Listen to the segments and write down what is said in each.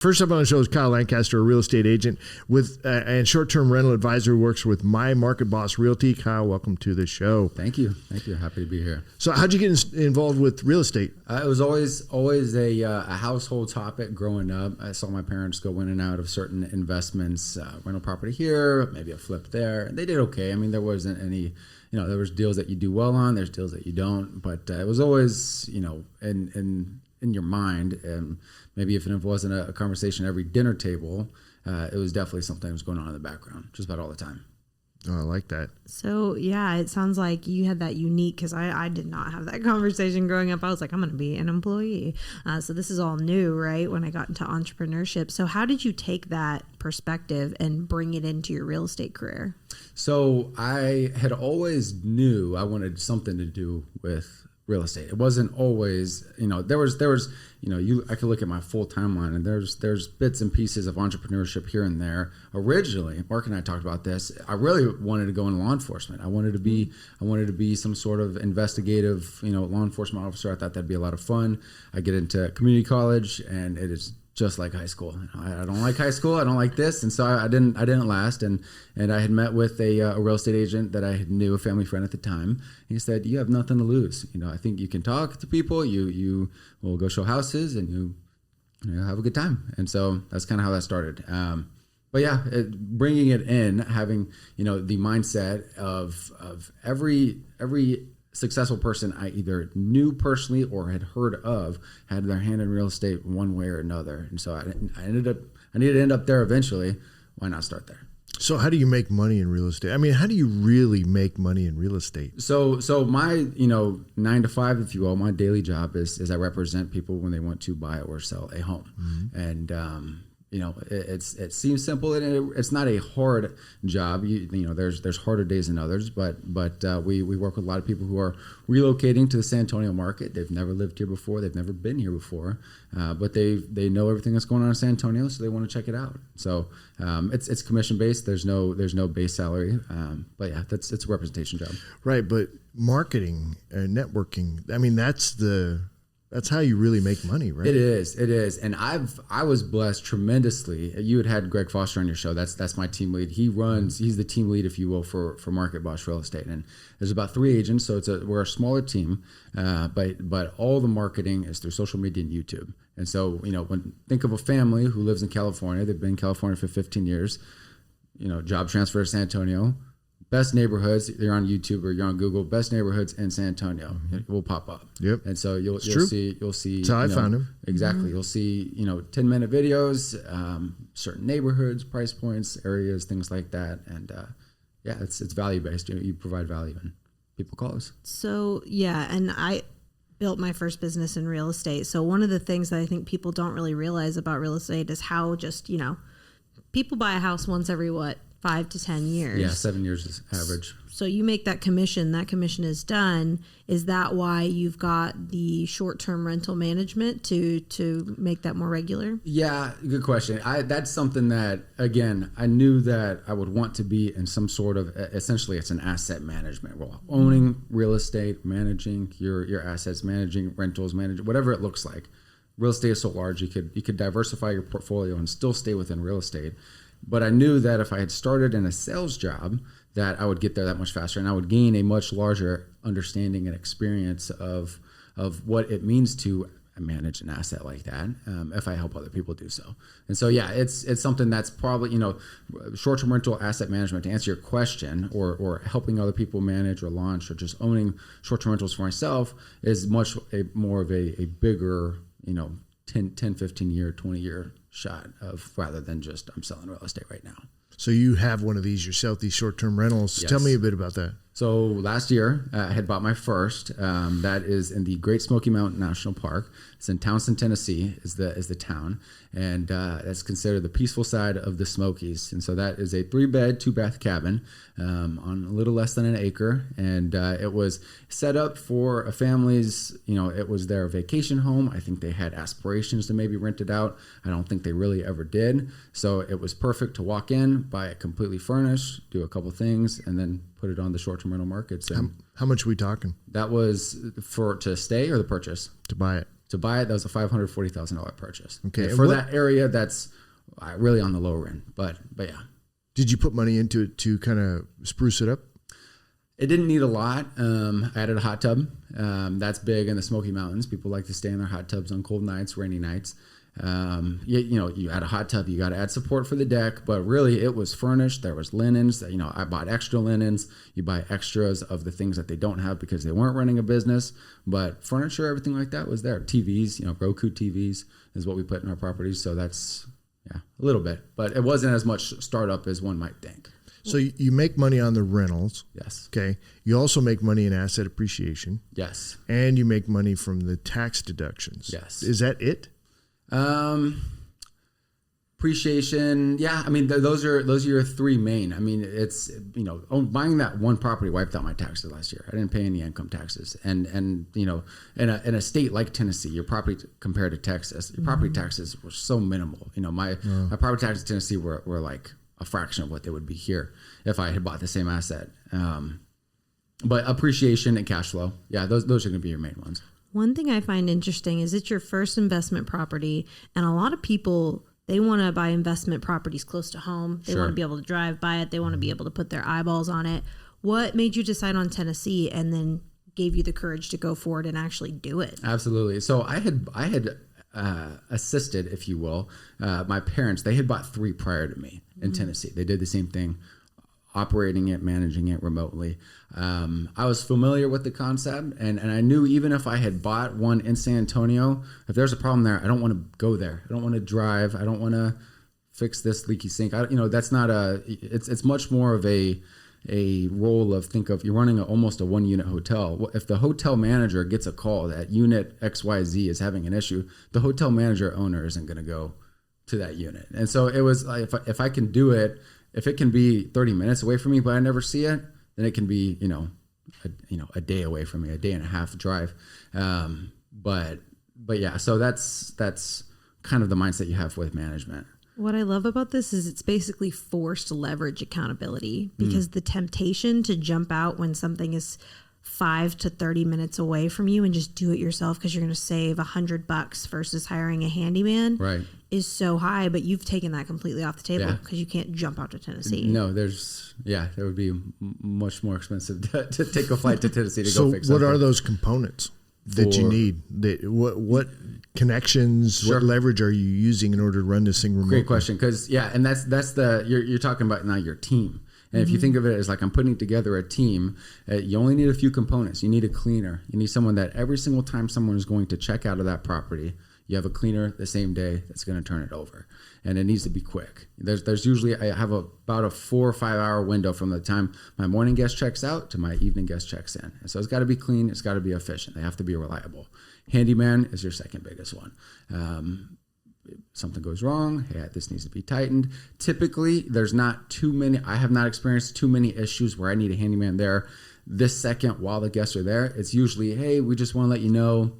First up on the show is Kyle Lancaster, a real estate agent with and short-term rental advisor who works with My Market Boss Realty. Kyle, welcome to the show. Thank you. Happy to be here. So how'd you get involved with real estate? It was always a household topic growing up. I saw my parents go in and out of certain investments, rental property here, maybe a flip there. And they did okay. I mean, there wasn't any, there was deals that you do well on, there's deals that you don't, but it was always, in your mind, and maybe if it wasn't a conversation every dinner table, it was definitely something that was going on in the background just about all the time. Oh, I like that. So, yeah, it sounds like you had that unique, because I did not have that conversation growing up. I was like, I'm going to be an employee. So this is all new, right, when I got into entrepreneurship. So how did you take that perspective and bring it into your real estate career? So I had always knew I wanted something to do with real estate. It wasn't always, there was, I could look at my full timeline and there's bits and pieces of entrepreneurship here and there. Originally, Marc and I talked about this. I really wanted to go in law enforcement. I wanted to be some sort of investigative, law enforcement officer. I thought that'd be a lot of fun. I get into community college and it is just like high school. I don't like high school. I don't like this. And so I didn't last. And I had met with a real estate agent that I knew, a family friend at the time. He said, you have nothing to lose. I think you can talk to people. You will go show houses and you have a good time. And so that's kind of how that started. But yeah, bringing it in, having, the mindset of every successful person I either knew personally or had heard of had their hand in real estate one way or another. And so I needed to end up there eventually. Why not start there? So how do you make money in real estate? I mean, how do you really make money in real estate? So my, 9 to 5, if you will, my daily job is I represent people when they want to buy or sell a home. Mm-hmm. And, it seems simple, and it's not a hard job. There's harder days than others, but we work with a lot of people who are relocating to the San Antonio market. They've never lived here before. They've never been here before, but they know everything that's going on in San Antonio, so they want to check it out. So it's commission based. There's no base salary, but yeah, it's a representation job. Right, but marketing and networking. I mean, that's how you really make money, right? It is. And I was blessed tremendously. You had Greg Foster on your show. That's my team lead. He's the team lead, if you will, for Market Boss Real Estate. And there's about 3 agents, so we're a smaller team. But all the marketing is through social media and YouTube. And so, think of a family who lives in California. They've been in California for 15 years. Job transfer to San Antonio. Best neighborhoods, you're on YouTube or you're on Google, best neighborhoods in San Antonio. Mm-hmm. It will pop up. Yep. And so you'll see. That's how I found him. Exactly. Mm-hmm. You'll see, 10-minute videos, certain neighborhoods, price points, areas, things like that. And it's value based. You provide value and people call us. So yeah, and I built my first business in real estate. So one of the things that I think people don't really realize about real estate is how just, people buy a house once every 5 to 10 years. Yeah, 7 years is average. So you make that commission is done. Is that why you've got the short-term rental management to make that more regular? Yeah, good question. That's something that, again, I knew that I would want to be in some sort of, essentially it's an asset management role. Owning real estate, managing your assets, managing rentals, managing whatever it looks like. Real estate is so large, you could diversify your portfolio and still stay within real estate. But I knew that if I had started in a sales job, that I would get there that much faster, and I would gain a much larger understanding and experience of what it means to manage an asset like that if I help other people do so. And so, yeah, it's something that's probably, short-term rental asset management, to answer your question, or helping other people manage or launch or just owning short-term rentals for myself is much more of a bigger, 10, 15 year, 20 year shot of, rather than just I'm selling real estate right now. So you have one of these yourself, these short-term rentals. Yes. Tell me a bit about that. So last year I had bought my first. That is in the Great Smoky Mountain National Park. It's in Townsend, Tennessee, is the town, and that's considered the peaceful side of the Smokies. And so that is a 3-bed, 2-bath cabin on a little less than an acre, and it was set up for a family's. It was their vacation home. I think they had aspirations to maybe rent it out. I don't think they really ever did. So it was perfect to walk in, buy it completely furnished, do a couple things, and then put it on the short-term rental markets. And how much are we talking? That was to stay or the purchase? To buy it. To buy it, that was a $540,000 purchase. Okay. And for that area, that's really on the lower end. But yeah. Did you put money into it to kind of spruce it up? It didn't need a lot. I added a hot tub. That's big in the Smoky Mountains. People like to stay in their hot tubs on cold nights, rainy nights. You add a hot tub, you got to add support for the deck, but really it was furnished. There was linens that, I bought extra linens. You buy extras of the things that they don't have because they weren't running a business, but furniture, everything like that was there. TVs, Roku TVs is what we put in our properties. So that's, a little bit, but it wasn't as much startup as one might think. So you make money on the rentals. Yes. Okay. You also make money in asset appreciation. Yes. And you make money from the tax deductions. Yes. Is that it? Appreciation. Yeah. I mean, those are your three main. I mean, it's, buying that one property wiped out my taxes last year. I didn't pay any income taxes. And in a state like Tennessee, your property compared to Texas, your property taxes were so minimal. My property taxes in Tennessee were like a fraction of what they would be here if I had bought the same asset. But appreciation and cash flow. Yeah. Those are going to be your main ones. One thing I find interesting is it's your first investment property, and a lot of people, they want to buy investment properties close to home. They want to be able to drive by it. They want to be able to put their eyeballs on it. What made you decide on Tennessee and then gave you the courage to go forward and actually do it? Absolutely. So I had assisted, if you will, my parents. They had bought 3 prior to me in Tennessee. They did the same thing, operating it, managing it remotely. I was familiar with the concept, and I knew even if I had bought one in San Antonio, if there's a problem there, I don't want to go there. I don't want to drive. I don't want to fix this leaky sink. That's not it's much more of a role of, think of, you're running almost a 1-unit hotel. If the hotel manager gets a call that unit XYZ is having an issue, the hotel manager owner isn't going to go to that unit. And so it was like, if I can do it, if it can be 30 minutes away from me, but I never see it, then it can be, a day away from me, a day and a half drive. But yeah, so that's kind of the mindset you have with management. What I love about this is it's basically forced leverage accountability, because the temptation to jump out when something is 5 to 30 minutes away from you and just do it yourself because you're going to save $100 versus hiring a handyman is so high, but you've taken that completely off the table because you can't jump out to Tennessee. No, that would be much more expensive to take a flight to Tennessee to go fix So what something. are those components that you need? What connections, what leverage are you using in order to run this thing remotely? Great question. Because and that's you're talking about now your team. And if you think of it as like, I'm putting together a team, you only need a few components. You need a cleaner. You need someone that every single time someone is going to check out of that property, you have a cleaner the same day that's going to turn it over. And it needs to be quick. There's usually, I have about a 4 or 5 hour window from the time my morning guest checks out to my evening guest checks in. And so it's got to be clean. It's got to be efficient. They have to be reliable. Handyman is your second biggest one. Something goes wrong, this needs to be tightened. Typically, there's not too many. I have not experienced too many issues where I need a handyman there this second while the guests are there. It's usually, hey, we just want to let you know,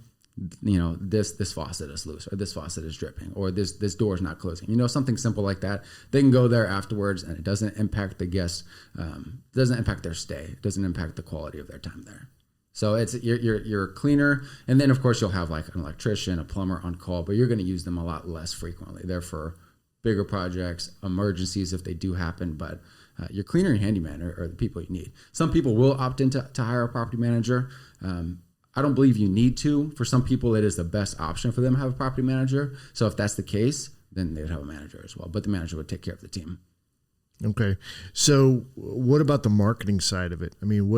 this faucet is loose, or this faucet is dripping, or this door is not closing. Something simple like that. They can go there afterwards, and it doesn't impact the guests. It doesn't impact their stay. It doesn't impact the quality of their time there. So it's you're a cleaner, and then of course you'll have like an electrician, a plumber on call, but you're going to use them a lot less frequently. They're for bigger projects, emergencies if they do happen. But your cleaner and handyman are the people you need. Some people will opt into hire a property manager. I don't believe you need to. For some people, it is the best option for them to have a property manager. So if that's the case, then they would have a manager as well. But the manager would take care of the team. Okay. So what about the marketing side of it? I mean,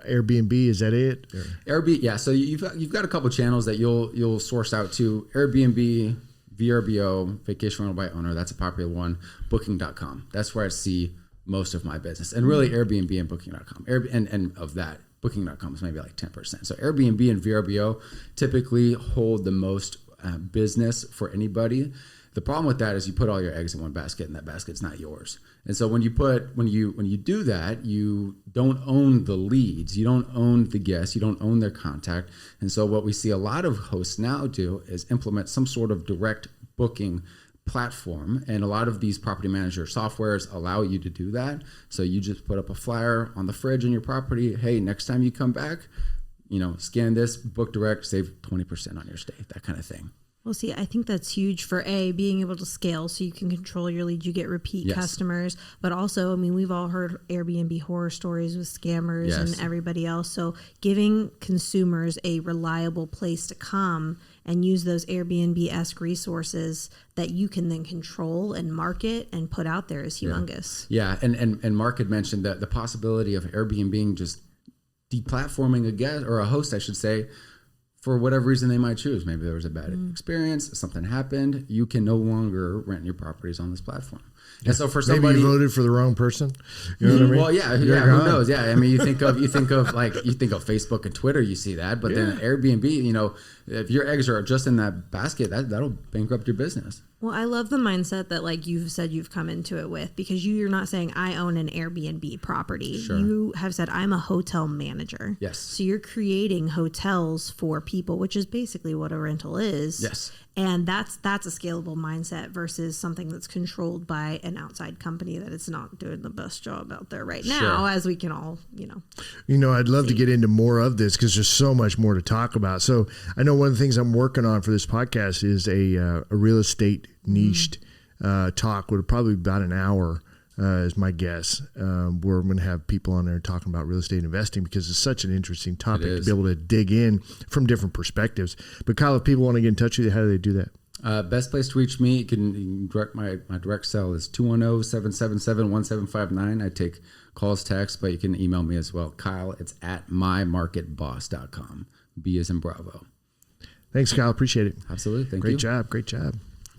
Airbnb, is that it? Airbnb, yeah. So you've got a couple channels that you'll source out to. Airbnb, VRBO, Vacation Rental by Owner. That's a popular one. Booking.com. That's where I see most of my business, and really Airbnb and Booking.com. And of that, Booking.com is maybe like 10%. So Airbnb and VRBO typically hold the most business for anybody. The problem with that is you put all your eggs in one basket, and that basket's not yours. And so when you do that, you don't own the leads, you don't own the guests, you don't own their contact. And so what we see a lot of hosts now do is implement some sort of direct booking platform, and a lot of these property manager softwares allow you to do that. So you just put up a flyer on the fridge in your property. Hey, next time you come back, scan this, book direct, save 20% on your stay, that kind of thing. Well, see, I think that's huge for being able to scale so you can control your leads, you get repeat customers, but also, I mean, we've all heard Airbnb horror stories with scammers and everybody else. So giving consumers a reliable place to come and use those Airbnb-esque resources that you can then control and market and put out there is humongous. Yeah. And Marc had mentioned that the possibility of Airbnb just deplatforming a guest or a host, I should say, for whatever reason they might choose. Maybe there was a bad experience, something happened. You can no longer rent your properties on this platform. And so for somebody, maybe you voted for the wrong person. You know what I mean? Well, who knows? Yeah, I mean, you think of Facebook and Twitter, you see that, but then Airbnb, if your eggs are just in that basket, that'll bankrupt your business. Well, I love the mindset that like you've said you've come into it with, because you're not saying I own an Airbnb property. Sure. You have said I'm a hotel manager. Yes. So you're creating hotels for people, which is basically what a rental is. Yes. And that's a scalable mindset versus something that's controlled by an outside company that it's not doing the best job out there right now, as we can all, I'd love to get into more of this because there's so much more to talk about. So I know one of the things I'm working on for this podcast is a real estate niched talk with probably about an hour is my guess, where I'm going to have people on there talking about real estate investing because it's such an interesting topic to be able to dig in from different perspectives. But Kyle, if people want to get in touch with you, how do they do that? Best place to reach me, you can direct my direct cell is 210-777-1759. I take calls, texts, but you can email me as well. Kyle, it's at mymarketboss.com. B as in Bravo. Thanks, Kyle. Appreciate it. Absolutely. Thank you. Great job.